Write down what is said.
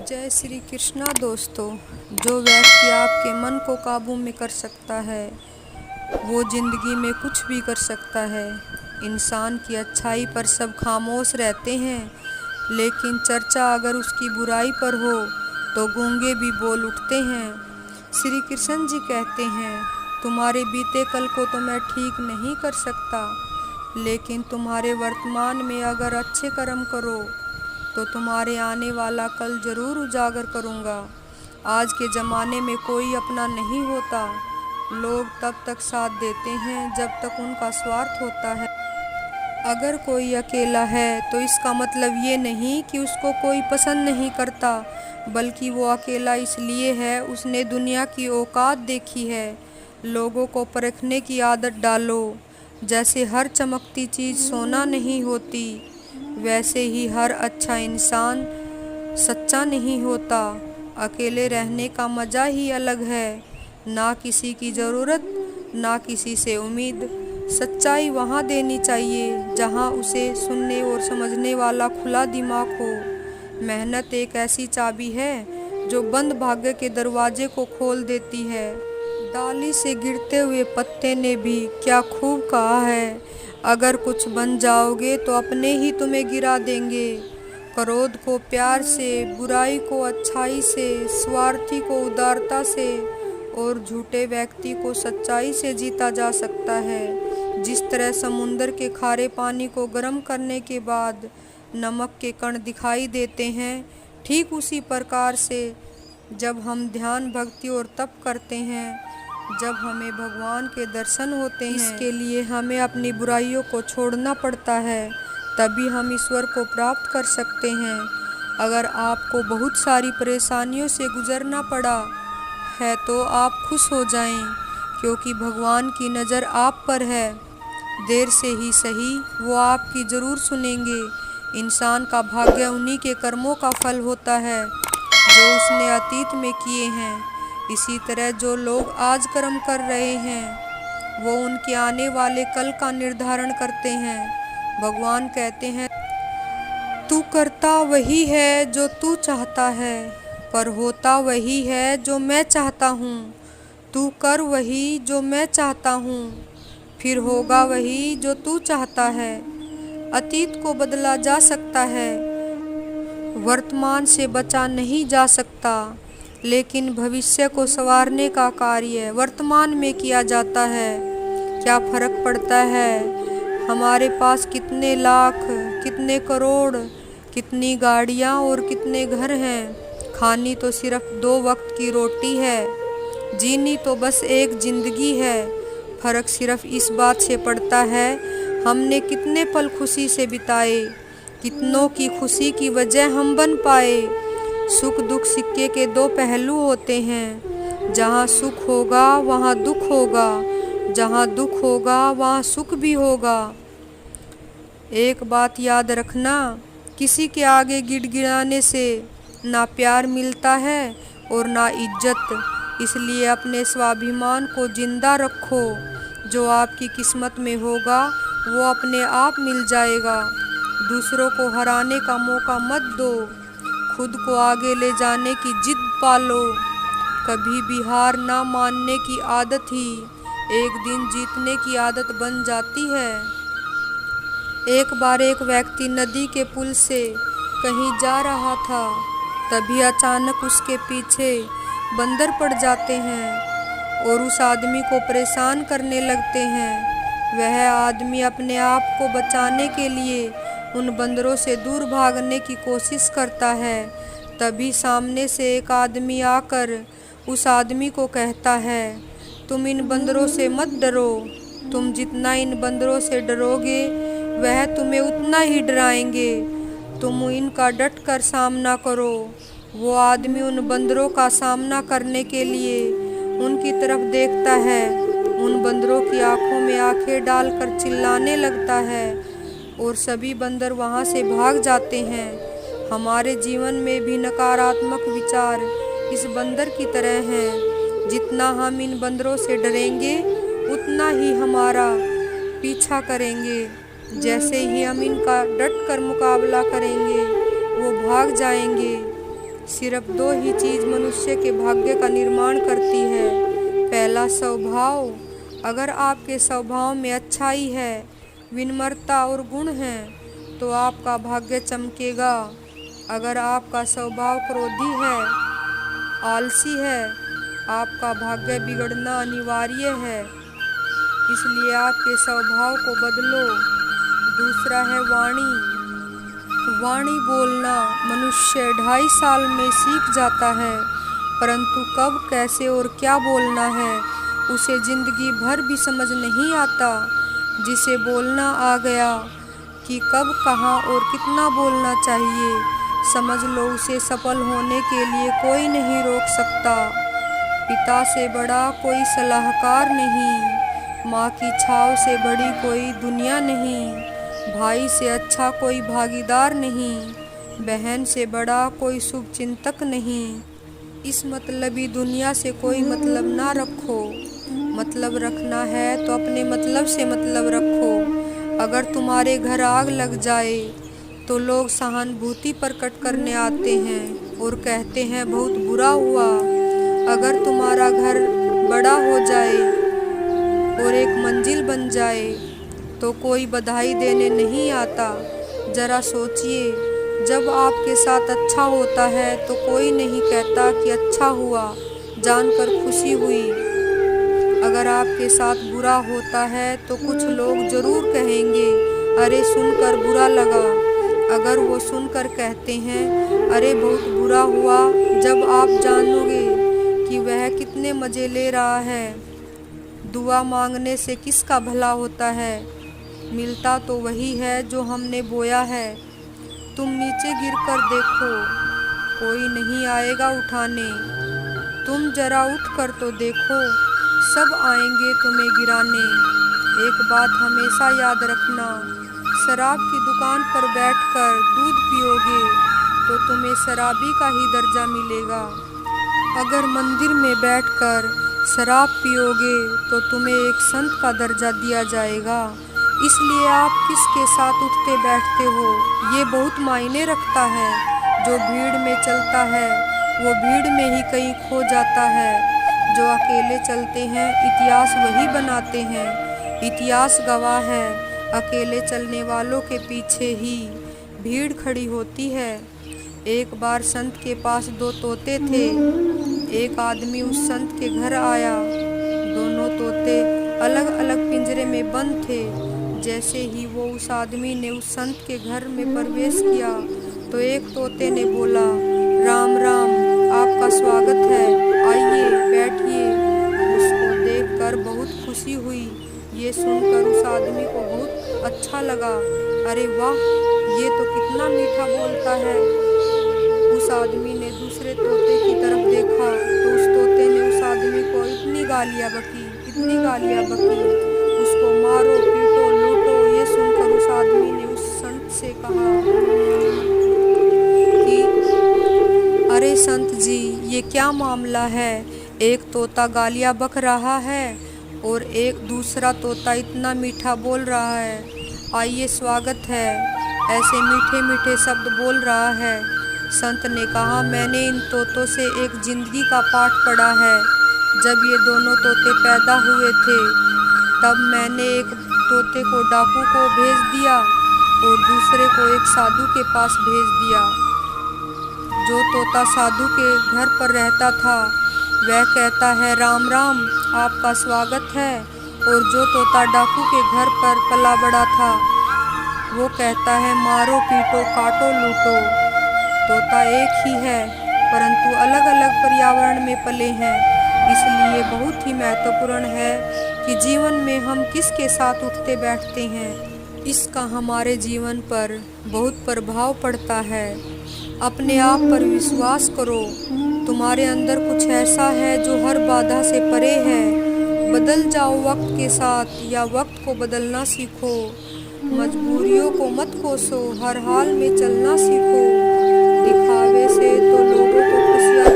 जय श्री कृष्णा दोस्तों। जो व्यक्ति आपके मन को काबू में कर सकता है वो ज़िंदगी में कुछ भी कर सकता है। इंसान की अच्छाई पर सब खामोश रहते हैं, लेकिन चर्चा अगर उसकी बुराई पर हो तो गूंगे भी बोल उठते हैं। श्री कृष्ण जी कहते हैं, तुम्हारे बीते कल को तो मैं ठीक नहीं कर सकता, लेकिन तुम्हारे वर्तमान में अगर अच्छे कर्म करो तो तुम्हारे आने वाला कल ज़रूर उजागर करूँगा। आज के ज़माने में कोई अपना नहीं होता। लोग तब तक साथ देते हैं जब तक उनका स्वार्थ होता है। अगर कोई अकेला है तो इसका मतलब ये नहीं कि उसको कोई पसंद नहीं करता, बल्कि वो अकेला इसलिए है उसने दुनिया की औकात देखी है। लोगों को परखने की आदत डालो। जैसे हर चमकती चीज़ सोना नहीं होती, वैसे ही हर अच्छा इंसान सच्चा नहीं होता। अकेले रहने का मज़ा ही अलग है। ना किसी की ज़रूरत, ना किसी से उम्मीद। सच्चाई वहाँ देनी चाहिए जहाँ उसे सुनने और समझने वाला खुला दिमाग हो। मेहनत एक ऐसी चाबी है जो बंद भाग्य के दरवाजे को खोल देती है। डाली से गिरते हुए पत्ते ने भी क्या खूब कहा है, अगर कुछ बन जाओगे तो अपने ही तुम्हें गिरा देंगे। क्रोध को प्यार से, बुराई को अच्छाई से, स्वार्थी को उदारता से और झूठे व्यक्ति को सच्चाई से जीता जा सकता है। जिस तरह समुंदर के खारे पानी को गर्म करने के बाद नमक के कण दिखाई देते हैं, ठीक उसी प्रकार से जब हम ध्यान, भक्ति और तप करते हैं, जब हमें भगवान के दर्शन होते हैं, इसके लिए हमें अपनी बुराइयों को छोड़ना पड़ता है, तभी हम ईश्वर को प्राप्त कर सकते हैं। अगर आपको बहुत सारी परेशानियों से गुजरना पड़ा है तो आप खुश हो जाएं, क्योंकि भगवान की नज़र आप पर है। देर से ही सही, वो आपकी ज़रूर सुनेंगे। इंसान का भाग्य उन्हीं के कर्मों का फल होता है जो उसने अतीत में किए हैं। इसी तरह जो लोग आज कर्म कर रहे हैं वो उनके आने वाले कल का निर्धारण करते हैं। भगवान कहते हैं, तू करता वही है जो तू चाहता है, पर होता वही है जो मैं चाहता हूँ। तू कर वही जो मैं चाहता हूँ, फिर होगा वही जो तू चाहता है। अतीत को बदला जा सकता है, वर्तमान से बचा नहीं जा सकता, लेकिन भविष्य को संवारने का कार्य वर्तमान में किया जाता है। क्या फर्क पड़ता है हमारे पास कितने लाख, कितने करोड़, कितनी गाड़ियाँ और कितने घर हैं। खानी तो सिर्फ 2 वक्त की रोटी है, जीनी तो बस एक ज़िंदगी है। फ़र्क सिर्फ इस बात से पड़ता है हमने कितने पल खुशी से बिताए, कितनों की खुशी की वजह हम बन पाए। सुख दुख सिक्के के 2 पहलू होते हैं। जहाँ सुख होगा वहाँ दुख होगा, जहाँ दुख होगा वहाँ सुख भी होगा। एक बात याद रखना, किसी के आगे गिड़गिड़ाने से ना प्यार मिलता है और ना इज्जत। इसलिए अपने स्वाभिमान को जिंदा रखो। जो आपकी किस्मत में होगा वो अपने आप मिल जाएगा। दूसरों को हराने का मौका मत दो, खुद को आगे ले जाने की जिद पालो। कभी भी हार ना मानने की आदत ही एक दिन जीतने की आदत बन जाती है। एक बार एक व्यक्ति नदी के पुल से कहीं जा रहा था, तभी अचानक उसके पीछे बंदर पड़ जाते हैं और उस आदमी को परेशान करने लगते हैं। वह आदमी अपने आप को बचाने के लिए उन बंदरों से दूर भागने की कोशिश करता है। तभी सामने से एक आदमी आकर उस आदमी को कहता है, तुम इन बंदरों से मत डरो, तुम जितना इन बंदरों से डरोगे वह तुम्हें उतना ही डराएंगे। तुम इनका डट कर सामना करो। वो आदमी उन बंदरों का सामना करने के लिए उनकी तरफ देखता है, उन बंदरों की आंखों में आंखें डालकर चिल्लाने लगता है और सभी बंदर वहां से भाग जाते हैं। हमारे जीवन में भी नकारात्मक विचार इस बंदर की तरह हैं। जितना हम इन बंदरों से डरेंगे उतना ही हमारा पीछा करेंगे। जैसे ही हम इनका डट कर मुकाबला करेंगे वो भाग जाएंगे। सिर्फ दो ही चीज़ मनुष्य के भाग्य का निर्माण करती है। पहला स्वभाव, अगर आपके स्वभाव में अच्छाई है, विनम्रता और गुण है तो आपका भाग्य चमकेगा। अगर आपका स्वभाव क्रोधी है, आलसी है, आपका भाग्य बिगड़ना अनिवार्य है। इसलिए आपके स्वभाव को बदलो। दूसरा है वाणी। वाणी बोलना मनुष्य 2.5 साल में सीख जाता है, परंतु कब, कैसे और क्या बोलना है उसे जिंदगी भर भी समझ नहीं आता। जिसे बोलना आ गया कि कब, कहाँ और कितना बोलना चाहिए, समझ लो उसे सफल होने के लिए कोई नहीं रोक सकता। पिता से बड़ा कोई सलाहकार नहीं, माँ की छाव से बड़ी कोई दुनिया नहीं, भाई से अच्छा कोई भागीदार नहीं, बहन से बड़ा कोई शुभचिंतक नहीं। इस मतलबी दुनिया से कोई मतलब ना रखो। मतलब रखना है तो अपने मतलब से मतलब रखो। अगर तुम्हारे घर आग लग जाए तो लोग सहानुभूति प्रकट करने आते हैं और कहते हैं बहुत बुरा हुआ। अगर तुम्हारा घर बड़ा हो जाए और एक मंजिल बन जाए तो कोई बधाई देने नहीं आता। जरा सोचिए, जब आपके साथ अच्छा होता है तो कोई नहीं कहता कि अच्छा हुआ, जानकर खुशी हुई। अगर आपके साथ बुरा होता है तो कुछ लोग ज़रूर कहेंगे, अरे सुनकर बुरा लगा। अगर वो सुनकर कहते हैं, अरे बहुत बुरा हुआ, जब आप जानोगे कि वह कितने मज़े ले रहा है। दुआ मांगने से किसका भला होता है? मिलता तो वही है जो हमने बोया है। तुम नीचे गिरकर देखो, कोई नहीं आएगा उठाने। तुम जरा उठकर तो देखो, सब आएंगे तुम्हें गिराने। एक बात हमेशा याद रखना, शराब की दुकान पर बैठकर दूध पियोगे तो तुम्हें शराबी का ही दर्जा मिलेगा। अगर मंदिर में बैठकर शराब पियोगे तो तुम्हें एक संत का दर्जा दिया जाएगा। इसलिए आप किसके साथ उठते बैठते हो ये बहुत मायने रखता है। जो भीड़ में चलता है वो भीड़ में ही कहीं खो जाता है। जो अकेले चलते हैं इतिहास वही बनाते हैं। इतिहास गवाह है, अकेले चलने वालों के पीछे ही भीड़ खड़ी होती है। एक बार संत के पास 2 तोते थे। एक आदमी उस संत के घर आया। दोनों तोते अलग अलग पिंजरे में बंद थे। जैसे ही वो उस आदमी ने उस संत के घर में प्रवेश किया तो एक तोते ने बोला, राम राम, आपका स्वागत है, आइए बैठिए। उसको देखकर बहुत खुशी हुई। ये सुनकर उस आदमी को बहुत अच्छा लगा। अरे वाह, ये तो कितना मीठा बोलता है। उस आदमी ने दूसरे तोते की तरफ देखा तो उस तोते ने उस आदमी को इतनी गालियाँ बकी, इतनी गालियाँ बकी, उसको मारो पीटो लूटो। ये सुनकर उस आदमी ने उस संत से कहा कि अरे संत जी, ये क्या मामला है? एक तोता गालियाँ बक रहा है और एक दूसरा तोता इतना मीठा बोल रहा है, आइए स्वागत है, ऐसे मीठे मीठे शब्द बोल रहा है। संत ने कहा, मैंने इन तोतों से एक जिंदगी का पाठ पढ़ा है। जब ये दोनों तोते पैदा हुए थे तब मैंने एक तोते को डाकू को भेज दिया और दूसरे को एक साधु के पास भेज दिया। जो तोता साधु के घर पर रहता था वह कहता है, राम राम, आपका स्वागत है। और जो तोता डाकू के घर पर पला बड़ा था वो कहता है, मारो पीटो काटो लूटो। तोता एक ही है परंतु अलग अलग पर्यावरण में पले हैं। इसलिए बहुत ही महत्वपूर्ण है कि जीवन में हम किसके साथ उठते बैठते हैं, इसका हमारे जीवन पर बहुत प्रभाव पड़ता है। अपने आप पर विश्वास करो। तुम्हारे अंदर कुछ ऐसा है जो हर बाधा से परे है। बदल जाओ वक्त के साथ या वक्त को बदलना सीखो। मजबूरियों को मत कोसो, हर हाल में चलना सीखो। दिखावे से तो लोगों को खुशियाँ